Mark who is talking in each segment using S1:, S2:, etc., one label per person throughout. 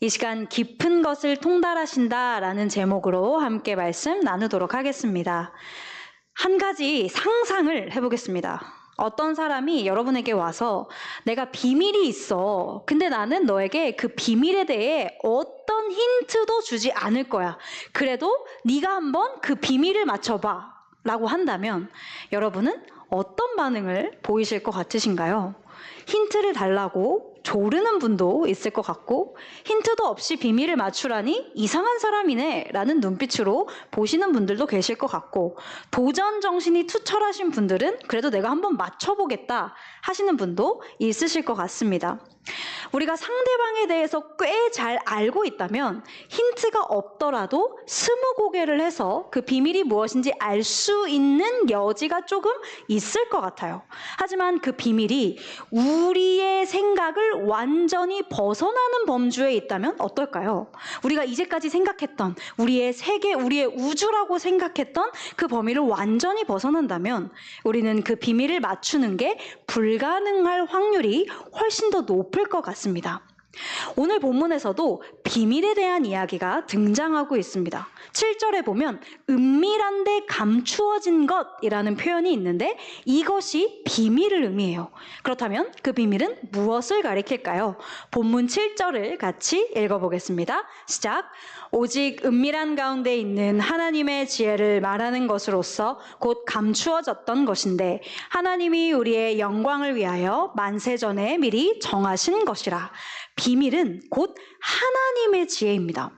S1: 이 시간 깊은 것을 통달하신다라는 제목으로 함께 말씀 나누도록 하겠습니다. 한 가지 상상을 해보겠습니다. 어떤 사람이 여러분에게 와서 내가 비밀이 있어. 근데 나는 너에게 그 비밀에 대해 어떤 힌트도 주지 않을 거야. 그래도 네가 한번 그 비밀을 맞춰봐 라고 한다면 여러분은 어떤 반응을 보이실 것 같으신가요? 힌트를 달라고 조르는 분도 있을 것 같고 힌트도 없이 비밀을 맞추라니 이상한 사람이네 라는 눈빛으로 보시는 분들도 계실 것 같고 도전 정신이 투철하신 분들은 그래도 내가 한번 맞춰보겠다 하시는 분도 있으실 것 같습니다. 우리가 상대방에 대해서 꽤 잘 알고 있다면 힌트가 없더라도 스무고개를 해서 그 비밀이 무엇인지 알 수 있는 여지가 조금 있을 것 같아요. 하지만 그 비밀이 우리의 생각을 완전히 벗어나는 범주에 있다면 어떨까요? 우리가 이제까지 생각했던 우리의 세계, 우리의 우주라고 생각했던 그 범위를 완전히 벗어난다면 우리는 그 비밀을 맞추는 게 불가능할 확률이 훨씬 더 높을 것 같습니다. 오늘 본문에서도 비밀에 대한 이야기가 등장하고 있습니다. 7절에 보면 은밀한데 감추어진 것이라는 표현이 있는데 이것이 비밀을 의미해요. 그렇다면 그 비밀은 무엇을 가리킬까요? 본문 7절을 같이 읽어보겠습니다. 시작! 오직 은밀한 가운데 있는 하나님의 지혜를 말하는 것으로서 곧 감추어졌던 것인데 하나님이 우리의 영광을 위하여 만세전에 미리 정하신 것이라. 비밀은 곧 하나님의 지혜입니다.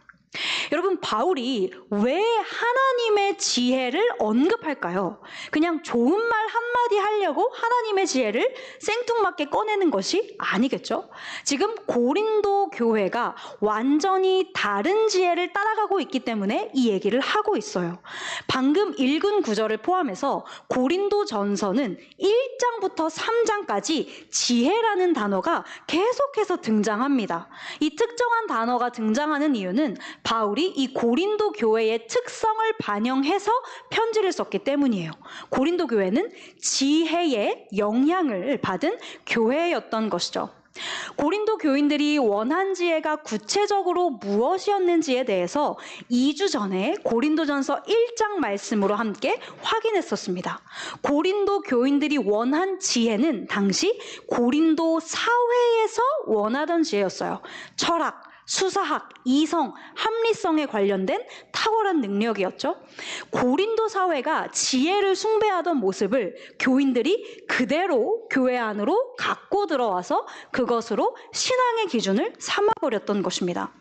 S1: 여러분, 바울이 왜 하나님의 지혜를 언급할까요? 그냥 좋은 말 한마디 하려고 하나님의 지혜를 생뚱맞게 꺼내는 것이 아니겠죠? 지금 고린도 교회가 완전히 다른 지혜를 따라가고 있기 때문에 이 얘기를 하고 있어요. 방금 읽은 구절을 포함해서 고린도 전서는 1장부터 3장까지 지혜라는 단어가 계속해서 등장합니다. 이 특정한 단어가 등장하는 이유는 바울이 이 고린도 교회의 특성을 반영해서 편지를 썼기 때문이에요. 고린도 교회는 지혜의 영향을 받은 교회였던 것이죠. 고린도 교인들이 원한 지혜가 구체적으로 무엇이었는지에 대해서 2주 전에 고린도전서 1장 말씀으로 함께 확인했었습니다. 고린도 교인들이 원한 지혜는 당시 고린도 사회에서 원하던 지혜였어요. 철학, 수사학, 이성, 합리성에 관련된 탁월한 능력이었죠. 고린도 사회가 지혜를 숭배하던 모습을 교인들이 그대로 교회 안으로 갖고 들어와서 그것으로 신앙의 기준을 삼아버렸던 것입니다.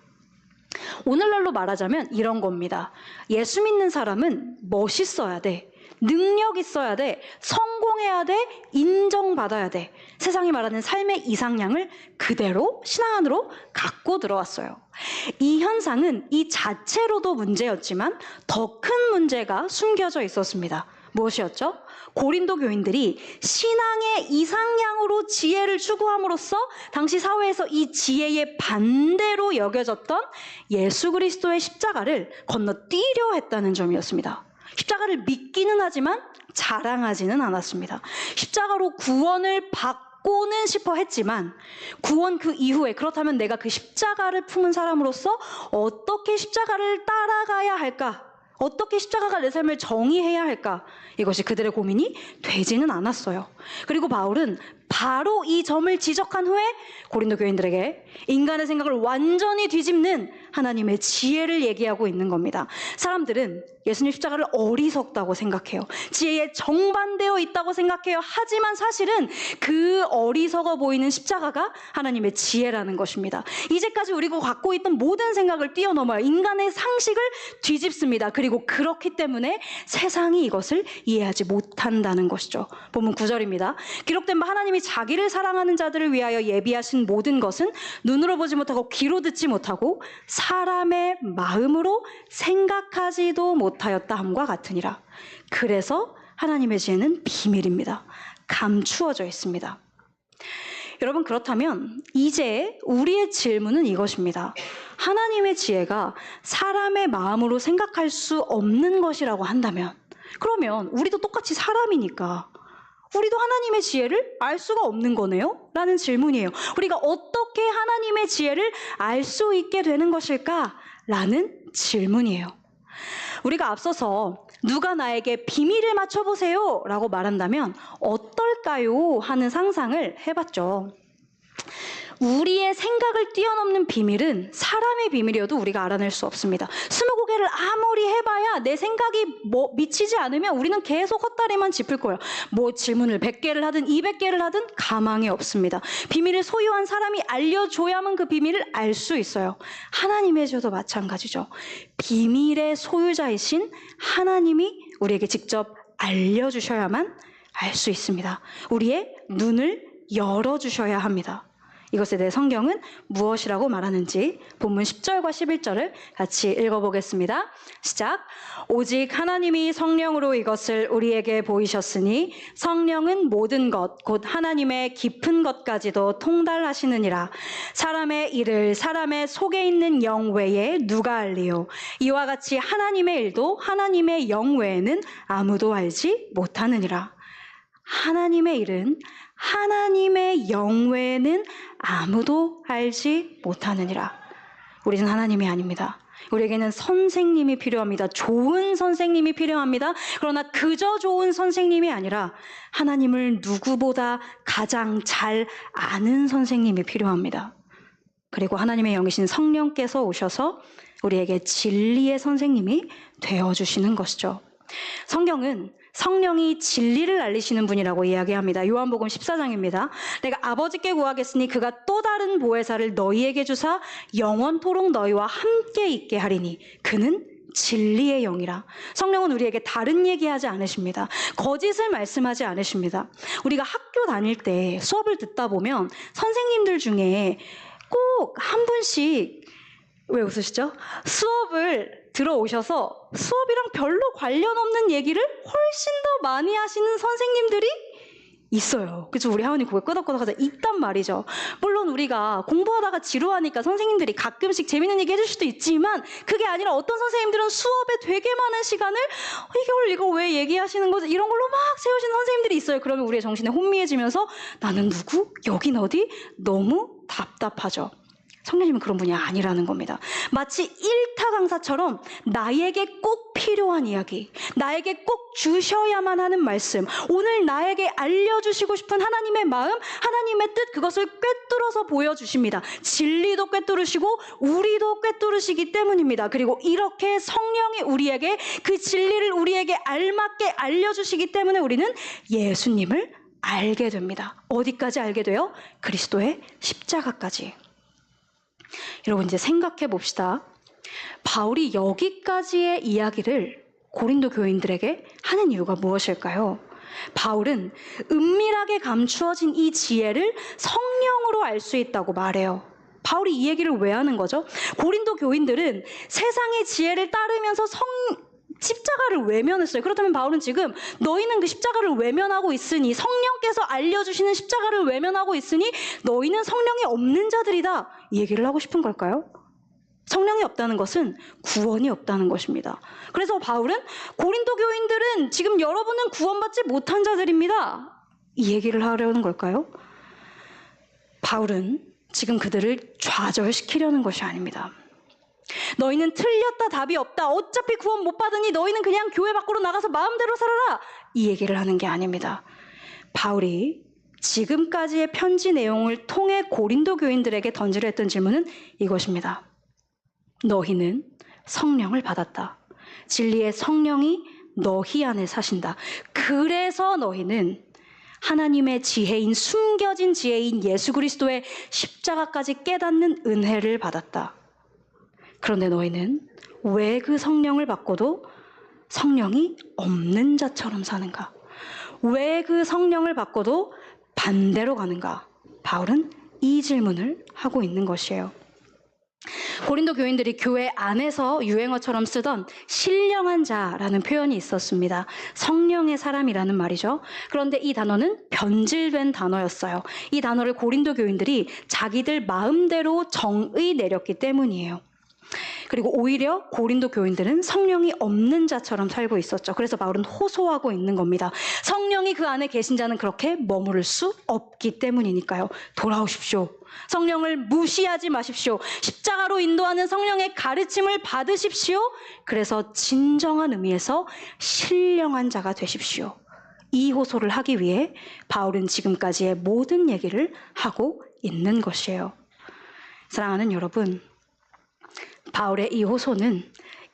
S1: 오늘날로 말하자면 이런 겁니다. 예수 믿는 사람은 멋있어야 돼. 능력 있어야 돼. 성공해야 돼. 인정받아야 돼. 세상이 말하는 삶의 이상향을 그대로 신앙 안으로 갖고 들어왔어요. 이 현상은 이 자체로도 문제였지만 더 큰 문제가 숨겨져 있었습니다. 무엇이었죠? 고린도 교인들이 신앙의 이상향으로 지혜를 추구함으로써 당시 사회에서 이 지혜의 반대로 여겨졌던 예수 그리스도의 십자가를 건너뛰려 했다는 점이었습니다. 십자가를 믿기는 하지만 자랑하지는 않았습니다. 십자가로 구원을 받고는 싶어 했지만 구원 그 이후에 그렇다면 내가 그 십자가를 품은 사람으로서 어떻게 십자가를 따라가야 할까? 어떻게 십자가가 내 삶을 정의해야 할까? 이것이 그들의 고민이 되지는 않았어요. 그리고 바울은 바로 이 점을 지적한 후에 고린도 교인들에게 인간의 생각을 완전히 뒤집는 하나님의 지혜를 얘기하고 있는 겁니다. 사람들은 예수님 십자가를 어리석다고 생각해요. 지혜에 정반되어 있다고 생각해요. 하지만 사실은 그 어리석어 보이는 십자가가 하나님의 지혜라는 것입니다. 이제까지 우리가 갖고 있던 모든 생각을 뛰어넘어요. 인간의 상식을 뒤집습니다. 그리고 그렇기 때문에 세상이 이것을 이해하지 못한다는 것이죠. 본문 9절입니다. 기록된 바 하나님이 자기를 사랑하는 자들을 위하여 예비하신 모든 것은 눈으로 보지 못하고 귀로 듣지 못하고 사람의 마음으로 생각하지도 못하였다 함과 같으니라. 그래서 하나님의 지혜는 비밀입니다. 감추어져 있습니다. 여러분, 그렇다면 이제 우리의 질문은 이것입니다. 하나님의 지혜가 사람의 마음으로 생각할 수 없는 것이라고 한다면 그러면 우리도 똑같이 사람이니까 우리도 하나님의 지혜를 알 수가 없는 거네요? 라는 질문이에요. 우리가 어떻게 어떻게 하나님의 지혜를 알 수 있게 되는 것일까? 라는 질문이에요. 우리가 앞서서 누가 나에게 비밀을 맞춰보세요 라고 말한다면 어떨까요? 하는 상상을 해봤죠. 우리의 생각을 뛰어넘는 비밀은 사람의 비밀이어도 우리가 알아낼 수 없습니다. 스무고개를 아무리 해봐야 내 생각이 미치지 않으면 우리는 계속 헛다리만 짚을 거예요. 질문을 100개를 하든 200개를 하든 가망이 없습니다. 비밀을 소유한 사람이 알려줘야만 그 비밀을 알 수 있어요. 하나님의 죄도 마찬가지죠. 비밀의 소유자이신 하나님이 우리에게 직접 알려주셔야만 알 수 있습니다. 우리의 눈을 열어주셔야 합니다. 이것에 대해 성경은 무엇이라고 말하는지 본문 10절과 11절을 같이 읽어보겠습니다. 시작. 오직 하나님이 성령으로 이것을 우리에게 보이셨으니 성령은 모든 것 곧 하나님의 깊은 것까지도 통달하시느니라. 사람의 일을 사람의 속에 있는 영 외에 누가 알리요? 이와 같이 하나님의 일도 하나님의 영 외에는 아무도 알지 못하느니라. 하나님의 일은 하나님의 영 외에는 아무도 알지 못하느니라. 우리는 하나님이 아닙니다. 우리에게는 선생님이 필요합니다. 좋은 선생님이 필요합니다. 그러나 그저 좋은 선생님이 아니라 하나님을 누구보다 가장 잘 아는 선생님이 필요합니다. 그리고 하나님의 영이신 성령께서 오셔서 우리에게 진리의 선생님이 되어주시는 것이죠. 성경은 성령이 진리를 알리시는 분이라고 이야기합니다. 요한복음 14장입니다. 내가 아버지께 구하겠으니 그가 또 다른 보혜사를 너희에게 주사 영원토록 너희와 함께 있게 하리니 그는 진리의 영이라. 성령은 우리에게 다른 얘기하지 않으십니다. 거짓을 말씀하지 않으십니다. 우리가 학교 다닐 때 수업을 듣다 보면 선생님들 중에 꼭 한 분씩, 왜 웃으시죠? 수업을 들어오셔서 수업이랑 별로 관련 없는 얘기를 훨씬 더 많이 하시는 선생님들이 있어요. 그래서 우리 하원이 고개 끄덕끄덕하자 있단 말이죠. 물론 우리가 공부하다가 지루하니까 선생님들이 가끔씩 재밌는 얘기 해줄 수도 있지만 그게 아니라 어떤 선생님들은 수업에 되게 많은 시간을 이거 왜 얘기하시는 거지? 이런 걸로 막 세우시는 선생님들이 있어요. 그러면 우리의 정신에 혼미해지면서 나는 누구? 여긴 어디? 너무 답답하죠. 성령님은 그런 분이 아니라는 겁니다. 마치 1타 강사처럼 나에게 꼭 필요한 이야기, 나에게 꼭 주셔야만 하는 말씀, 오늘 나에게 알려주시고 싶은 하나님의 마음, 하나님의 뜻, 그것을 꿰뚫어서 보여주십니다. 진리도 꿰뚫으시고 우리도 꿰뚫으시기 때문입니다. 그리고 이렇게 성령이 우리에게 그 진리를 우리에게 알맞게 알려주시기 때문에 우리는 예수님을 알게 됩니다. 어디까지 알게 돼요? 그리스도의 십자가까지. 여러분 이제 생각해 봅시다. 바울이 여기까지의 이야기를 고린도 교인들에게 하는 이유가 무엇일까요? 바울은 은밀하게 감추어진 이 지혜를 성령으로 알 수 있다고 말해요. 바울이 이 얘기를 왜 하는 거죠? 고린도 교인들은 세상의 지혜를 따르면서 십자가를 외면했어요. 그렇다면 바울은 지금 너희는 그 십자가를 외면하고 있으니, 성령께서 알려주시는 십자가를 외면하고 있으니 너희는 성령이 없는 자들이다, 이 얘기를 하고 싶은 걸까요? 성령이 없다는 것은 구원이 없다는 것입니다. 그래서 바울은 고린도 교인들은 지금 여러분은 구원받지 못한 자들입니다, 이 얘기를 하려는 걸까요? 바울은 지금 그들을 좌절시키려는 것이 아닙니다. 너희는 틀렸다, 답이 없다, 어차피 구원 못 받으니 너희는 그냥 교회 밖으로 나가서 마음대로 살아라, 이 얘기를 하는 게 아닙니다. 바울이 지금까지의 편지 내용을 통해 고린도 교인들에게 던지려 했던 질문은 이것입니다. 너희는 성령을 받았다. 진리의 성령이 너희 안에 사신다. 그래서 너희는 하나님의 지혜인, 숨겨진 지혜인 예수 그리스도의 십자가까지 깨닫는 은혜를 받았다. 그런데 너희는 왜 그 성령을 받고도 성령이 없는 자처럼 사는가? 왜 그 성령을 받고도 반대로 가는가? 바울은 이 질문을 하고 있는 것이에요. 고린도 교인들이 교회 안에서 유행어처럼 쓰던 신령한 자라는 표현이 있었습니다. 성령의 사람이라는 말이죠. 그런데 이 단어는 변질된 단어였어요. 이 단어를 고린도 교인들이 자기들 마음대로 정의 내렸기 때문이에요. 그리고 오히려 고린도 교인들은 성령이 없는 자처럼 살고 있었죠. 그래서 바울은 호소하고 있는 겁니다. 성령이 그 안에 계신 자는 그렇게 머무를 수 없기 때문이니까요. 돌아오십시오. 성령을 무시하지 마십시오. 십자가로 인도하는 성령의 가르침을 받으십시오. 그래서 진정한 의미에서 신령한 자가 되십시오. 이 호소를 하기 위해 바울은 지금까지의 모든 얘기를 하고 있는 것이에요. 사랑하는 여러분, 바울의 이 호소는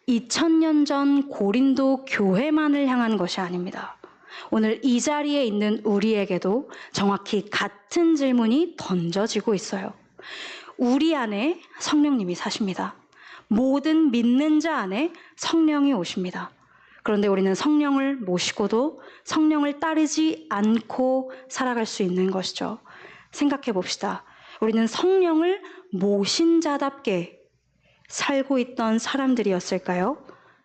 S1: 2000년 전 고린도 교회만을 향한 것이 아닙니다. 오늘 이 자리에 있는 우리에게도 정확히 같은 질문이 던져지고 있어요. 우리 안에 성령님이 사십니다. 모든 믿는 자 안에 성령이 오십니다. 그런데 우리는 성령을 모시고도 성령을 따르지 않고 살아갈 수 있는 것이죠. 생각해 봅시다. 우리는 성령을 모신 자답게 살고 있던 사람들이었을까요?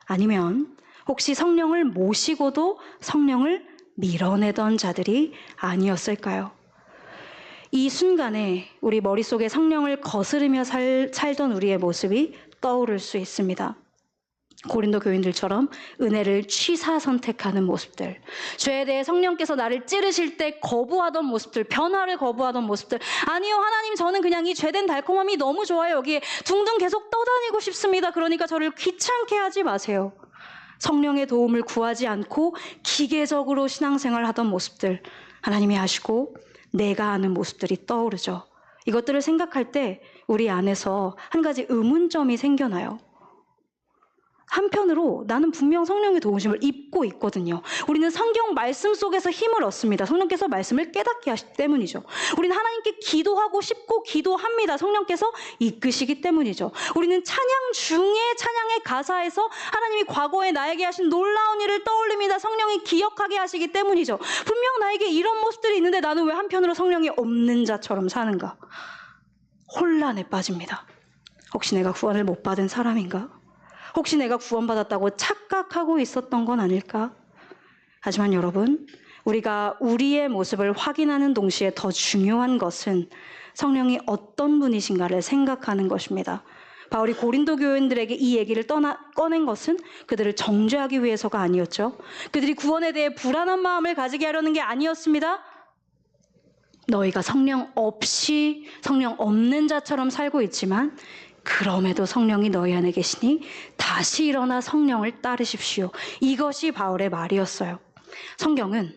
S1: 아니면 혹시 성령을 모시고도 성령을 밀어내던 자들이 아니었을까요? 이 순간에 우리 머릿속에 성령을 거스르며 살던 우리의 모습이 떠오를 수 있습니다. 고린도 교인들처럼 은혜를 취사 선택하는 모습들, 죄에 대해 성령께서 나를 찌르실 때 거부하던 모습들, 변화를 거부하던 모습들, 아니요 하나님 저는 그냥 이 죄된 달콤함이 너무 좋아요. 여기에 둥둥 계속 떠다니고 싶습니다. 그러니까 저를 귀찮게 하지 마세요. 성령의 도움을 구하지 않고 기계적으로 신앙생활을 하던 모습들, 하나님이 아시고 내가 아는 모습들이 떠오르죠. 이것들을 생각할 때 우리 안에서 한 가지 의문점이 생겨나요. 한편으로 나는 분명 성령의 도우심을 입고 있거든요. 우리는 성경 말씀 속에서 힘을 얻습니다. 성령께서 말씀을 깨닫게 하시기 때문이죠. 우리는 하나님께 기도하고 싶고 기도합니다. 성령께서 이끄시기 때문이죠. 우리는 찬양 중에 찬양의 가사에서 하나님이 과거에 나에게 하신 놀라운 일을 떠올립니다. 성령이 기억하게 하시기 때문이죠. 분명 나에게 이런 모습들이 있는데 나는 왜 한편으로 성령이 없는 자처럼 사는가? 혼란에 빠집니다. 혹시 내가 구원을 못 받은 사람인가? 혹시 내가 구원받았다고 착각하고 있었던 건 아닐까? 하지만 여러분, 우리가 우리의 모습을 확인하는 동시에 더 중요한 것은 성령이 어떤 분이신가를 생각하는 것입니다. 바울이 고린도 교인들에게 이 얘기를 꺼낸 것은 그들을 정죄하기 위해서가 아니었죠. 그들이 구원에 대해 불안한 마음을 가지게 하려는 게 아니었습니다. 너희가 성령 없이, 성령 없는 자처럼 살고 있지만 그럼에도 성령이 너희 안에 계시니 다시 일어나 성령을 따르십시오. 이것이 바울의 말이었어요. 성경은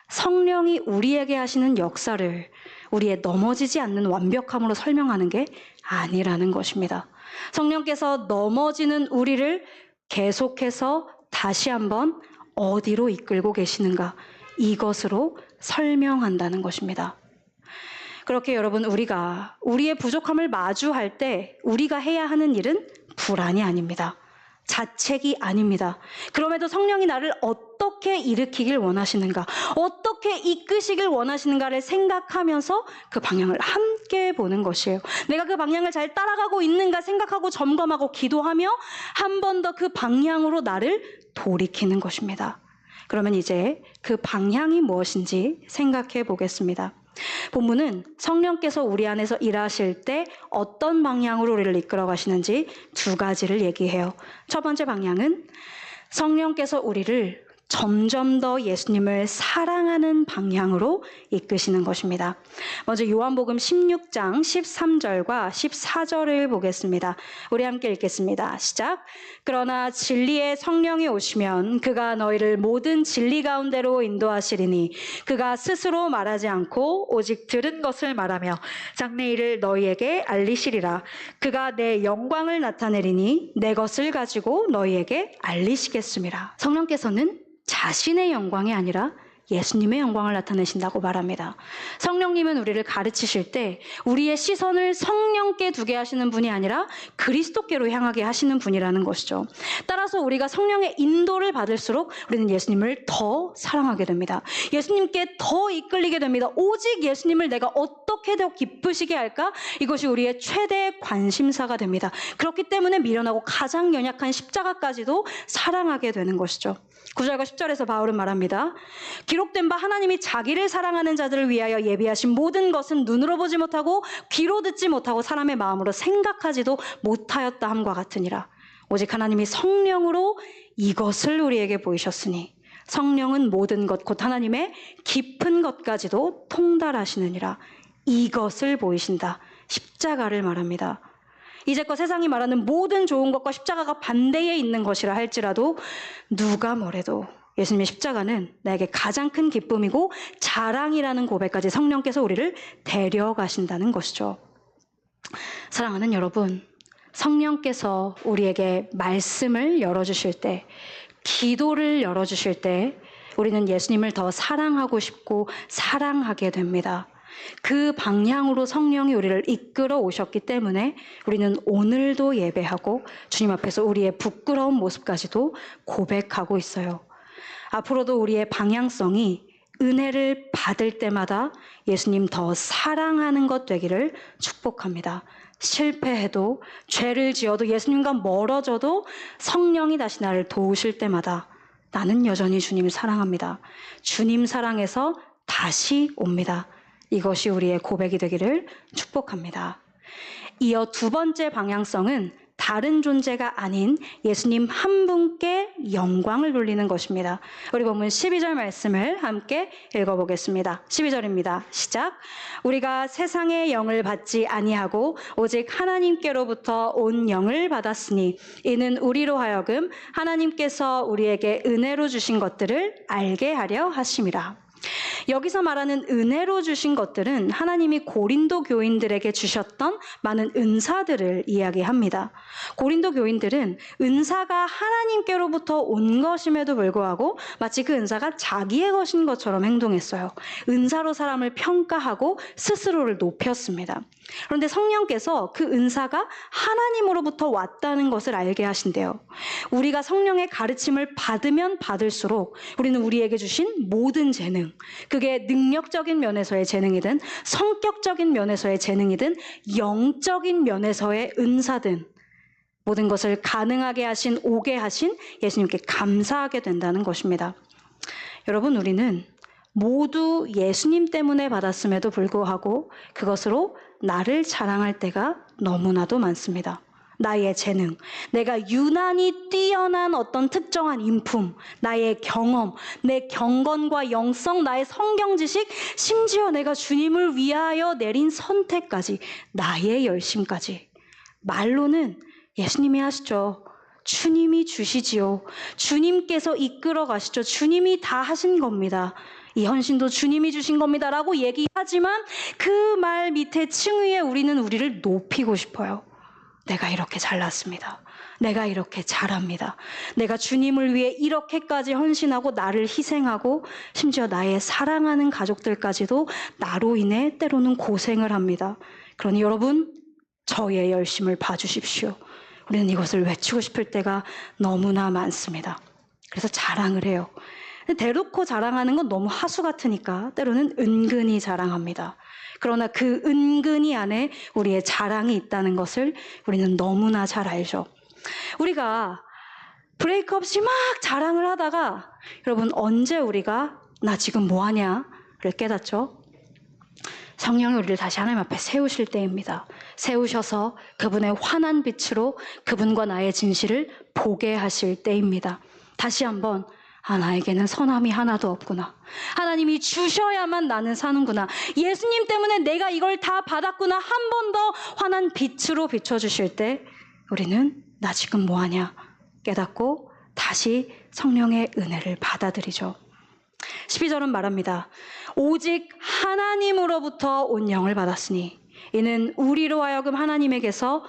S1: 성령이 우리에게 하시는 역사를 우리의 넘어지지 않는 완벽함으로 설명하는 게 아니라는 것입니다. 성령께서 넘어지는 우리를 계속해서 다시 한번 어디로 이끌고 계시는가, 이것으로 설명한다는 것입니다. 그렇게 여러분, 우리가 우리의 부족함을 마주할 때 우리가 해야 하는 일은 불안이 아닙니다. 자책이 아닙니다. 그럼에도 성령이 나를 어떻게 일으키길 원하시는가, 어떻게 이끄시길 원하시는가를 생각하면서 그 방향을 함께 보는 것이에요. 내가 그 방향을 잘 따라가고 있는가 생각하고 점검하고 기도하며 한 번 더 그 방향으로 나를 돌이키는 것입니다. 그러면 이제 그 방향이 무엇인지 생각해 보겠습니다. 본문은 성령께서 우리 안에서 일하실 때 어떤 방향으로 우리를 이끌어 가시는지 두 가지를 얘기해요. 첫 번째 방향은 성령께서 우리를 점점 더 예수님을 사랑하는 방향으로 이끄시는 것입니다. 먼저 요한복음 16장 13절과 14절을 보겠습니다. 우리 함께 읽겠습니다. 시작. 그러나 진리의 성령이 오시면 그가 너희를 모든 진리 가운데로 인도하시리니 그가 스스로 말하지 않고 오직 들은 것을 말하며 장래일을 너희에게 알리시리라. 그가 내 영광을 나타내리니 내 것을 가지고 너희에게 알리시겠음이라. 성령께서는 자신의 영광이 아니라 예수님의 영광을 나타내신다고 말합니다. 성령님은 우리를 가르치실 때 우리의 시선을 성령께 두게 하시는 분이 아니라 그리스도께로 향하게 하시는 분이라는 것이죠. 따라서 우리가 성령의 인도를 받을수록 우리는 예수님을 더 사랑하게 됩니다. 예수님께 더 이끌리게 됩니다. 오직 예수님을 내가 어떻게 더 기쁘시게 할까? 이것이 우리의 최대 관심사가 됩니다. 그렇기 때문에 미련하고 가장 연약한 십자가까지도 사랑하게 되는 것이죠. 9절과 10절에서 바울은 말합니다. 기록된 바 하나님이 자기를 사랑하는 자들을 위하여 예비하신 모든 것은 눈으로 보지 못하고 귀로 듣지 못하고 사람의 마음으로 생각하지도 못하였다 함과 같으니라. 오직 하나님이 성령으로 이것을 우리에게 보이셨으니 성령은 모든 것 곧 하나님의 깊은 것까지도 통달하시느니라. 이것을 보이신다. 십자가를 말합니다. 이제껏 세상이 말하는 모든 좋은 것과 십자가가 반대에 있는 것이라 할지라도 누가 뭐래도 예수님의 십자가는 나에게 가장 큰 기쁨이고 자랑이라는 고백까지 성령께서 우리를 데려가신다는 것이죠. 사랑하는 여러분, 성령께서 우리에게 말씀을 열어주실 때, 기도를 열어주실 때 우리는 예수님을 더 사랑하고 싶고 사랑하게 됩니다. 그 방향으로 성령이 우리를 이끌어 오셨기 때문에 우리는 오늘도 예배하고 주님 앞에서 우리의 부끄러운 모습까지도 고백하고 있어요. 앞으로도 우리의 방향성이 은혜를 받을 때마다 예수님 더 사랑하는 것 되기를 축복합니다. 실패해도 죄를 지어도 예수님과 멀어져도 성령이 다시 나를 도우실 때마다 나는 여전히 주님을 사랑합니다. 주님 사랑해서 다시 옵니다. 이것이 우리의 고백이 되기를 축복합니다. 이어 두 번째 방향성은 다른 존재가 아닌 예수님 한 분께 영광을 돌리는 것입니다. 우리 본문 12절 말씀을 함께 읽어보겠습니다. 12절입니다. 시작. 우리가 세상의 영을 받지 아니하고 오직 하나님께로부터 온 영을 받았으니 이는 우리로 하여금 하나님께서 우리에게 은혜로 주신 것들을 알게 하려 하심이라. 여기서 말하는 은혜로 주신 것들은 하나님이 고린도 교인들에게 주셨던 많은 은사들을 이야기합니다. 고린도 교인들은 은사가 하나님께로부터 온 것임에도 불구하고 마치 그 은사가 자기의 것인 것처럼 행동했어요. 은사로 사람을 평가하고 스스로를 높였습니다. 그런데 성령께서 그 은사가 하나님으로부터 왔다는 것을 알게 하신대요. 우리가 성령의 가르침을 받으면 받을수록 우리는 우리에게 주신 모든 재능, 그게 능력적인 면에서의 재능이든 성격적인 면에서의 재능이든 영적인 면에서의 은사든 모든 것을 가능하게 하신, 오게 하신 예수님께 감사하게 된다는 것입니다. 여러분, 우리는 모두 예수님 때문에 받았음에도 불구하고 그것으로 나를 자랑할 때가 너무나도 많습니다. 나의 재능, 내가 유난히 뛰어난 어떤 특정한 인품, 나의 경험, 내 경건과 영성, 나의 성경 지식, 심지어 내가 주님을 위하여 내린 선택까지, 나의 열심까지. 말로는 예수님이 하시죠. 주님이 주시지요. 주님께서 이끌어 가시죠. 주님이 다 하신 겁니다. 이 헌신도 주님이 주신 겁니다 라고 얘기하지만 그 말 밑에 층위에 우리는 우리를 높이고 싶어요. 내가 이렇게 잘났습니다. 내가 이렇게 잘합니다. 내가 주님을 위해 이렇게까지 헌신하고 나를 희생하고 심지어 나의 사랑하는 가족들까지도 나로 인해 때로는 고생을 합니다. 그러니 여러분, 저의 열심을 봐주십시오. 우리는 이것을 외치고 싶을 때가 너무나 많습니다. 그래서 자랑을 해요. 대놓고 자랑하는 건 너무 하수 같으니까 때로는 은근히 자랑합니다. 그러나 그 은근히 안에 우리의 자랑이 있다는 것을 우리는 너무나 잘 알죠. 우리가 브레이크 없이 막 자랑을 하다가 여러분 언제 우리가 나 지금 뭐하냐를 깨닫죠? 성령이 우리를 다시 하나님 앞에 세우실 때입니다. 세우셔서 그분의 환한 빛으로 그분과 나의 진실을 보게 하실 때입니다. 다시 한번 나에게는 선함이 하나도 없구나. 하나님이 주셔야만 나는 사는구나. 예수님 때문에 내가 이걸 다 받았구나. 한 번 더 환한 빛으로 비춰주실 때 우리는 나 지금 뭐하냐 깨닫고 다시 성령의 은혜를 받아들이죠. 12절은 말합니다. 오직 하나님으로부터 온 영을 받았으니 이는 우리로 하여금 하나님께서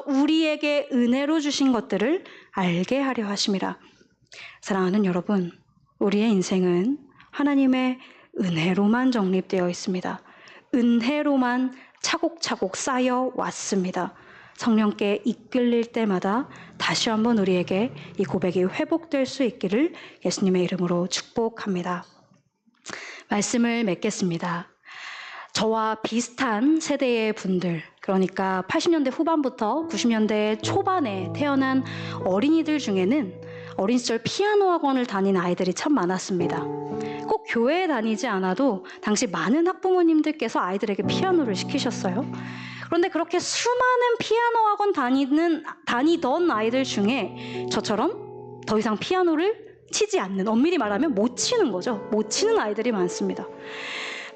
S1: 우리에게 은혜로 주신 것들을 알게 하려 하심이라. 사랑하는 여러분, 우리의 인생은 하나님의 은혜로만 정립되어 있습니다. 은혜로만 차곡차곡 쌓여 왔습니다. 성령께 이끌릴 때마다 다시 한번 우리에게 이 고백이 회복될 수 있기를 예수님의 이름으로 축복합니다. 말씀을 맺겠습니다. 저와 비슷한 세대의 분들, 그러니까 80년대 후반부터 90년대 초반에 태어난 어린이들 중에는 어린 시절 피아노 학원을 다닌 아이들이 참 많았습니다. 꼭 교회에 다니지 않아도 당시 많은 학부모님들께서 아이들에게 피아노를 시키셨어요. 그런데 그렇게 수많은 피아노 학원 다니던 아이들 중에 저처럼 더 이상 피아노를 치지 않는, 엄밀히 말하면 못 치는 거죠. 못 치는 아이들이 많습니다.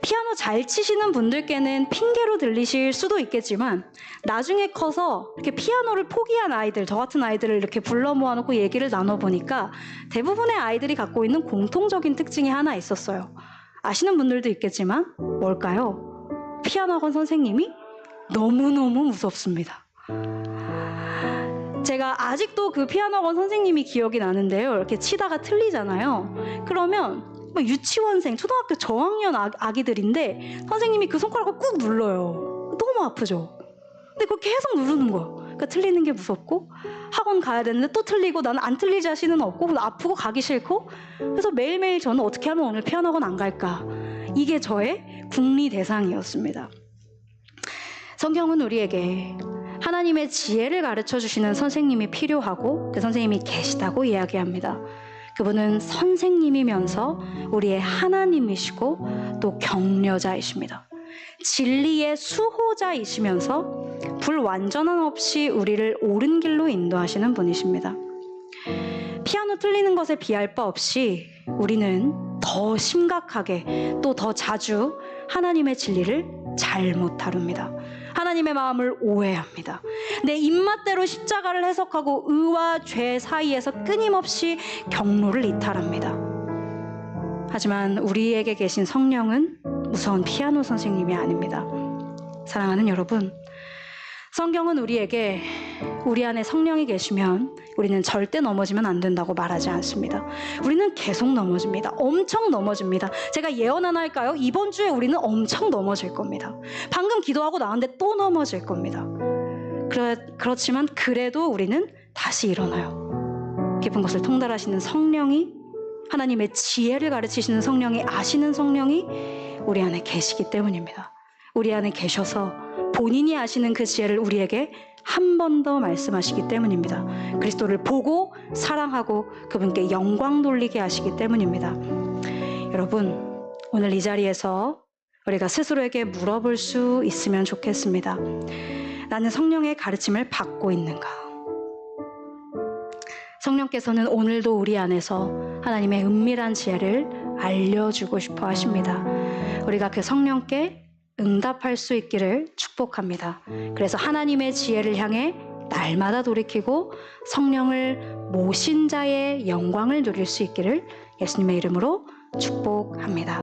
S1: 피아노 잘 치시는 분들께는 핑계로 들리실 수도 있겠지만 나중에 커서 이렇게 피아노를 포기한 아이들, 저 같은 아이들을 이렇게 불러 모아놓고 얘기를 나눠보니까 대부분의 아이들이 갖고 있는 공통적인 특징이 하나 있었어요. 아시는 분들도 있겠지만 뭘까요? 피아노 학원 선생님이 너무너무 무섭습니다. 제가 아직도 그 피아노 학원 선생님이 기억이 나는데요. 이렇게 치다가 틀리잖아요. 그러면 유치원생, 초등학교 저학년 아기들인데 선생님이 그 손가락을 꾹 눌러요. 너무 아프죠? 근데 그걸 계속 누르는 거예요. 그러니까 틀리는 게 무섭고 학원 가야 되는데 또 틀리고 나는 안 틀릴 자신은 없고 아프고 가기 싫고 그래서 매일매일 저는 어떻게 하면 오늘 피아노 학원 안 갈까? 이게 저의 궁리 대상이었습니다. 성경은 우리에게 하나님의 지혜를 가르쳐 주시는 선생님이 필요하고 그 선생님이 계시다고 이야기합니다. 그분은 선생님이면서 우리의 하나님이시고 또 격려자이십니다. 진리의 수호자이시면서 불완전함 없이 우리를 옳은 길로 인도하시는 분이십니다. 피아노 틀리는 것에 비할 바 없이 우리는 더 심각하게 또 더 자주 하나님의 진리를 잘못 다룹니다. 하나님의 마음을 오해합니다. 내 입맛대로 십자가를 해석하고 의와 죄 사이에서 끊임없이 경로를 이탈합니다. 하지만 우리에게 계신 성령은 무서운 피아노 선생님이 아닙니다. 사랑하는 여러분, 성경은 우리에게 우리 안에 성령이 계시면 우리는 절대 넘어지면 안 된다고 말하지 않습니다. 우리는 계속 넘어집니다. 엄청 넘어집니다. 제가 예언 하나 할까요? 이번 주에 우리는 엄청 넘어질 겁니다. 방금 기도하고 나왔는데 또 넘어질 겁니다. 그렇지만 그래도 우리는 다시 일어나요. 깊은 것을 통달하시는 성령이, 하나님의 지혜를 가르치시는 성령이, 아시는 성령이 우리 안에 계시기 때문입니다. 우리 안에 계셔서 본인이 아시는 그 지혜를 우리에게 한 번 더 말씀하시기 때문입니다. 그리스도를 보고 사랑하고 그분께 영광 돌리게 하시기 때문입니다. 여러분, 오늘 이 자리에서 우리가 스스로에게 물어볼 수 있으면 좋겠습니다. 나는 성령의 가르침을 받고 있는가? 성령께서는 오늘도 우리 안에서 하나님의 은밀한 지혜를 알려주고 싶어 하십니다. 우리가 그 성령께 응답할 수 있기를 축복합니다. 그래서 하나님의 지혜를 향해 날마다 돌이키고 성령을 모신 자의 영광을 누릴 수 있기를 예수님의 이름으로 축복합니다.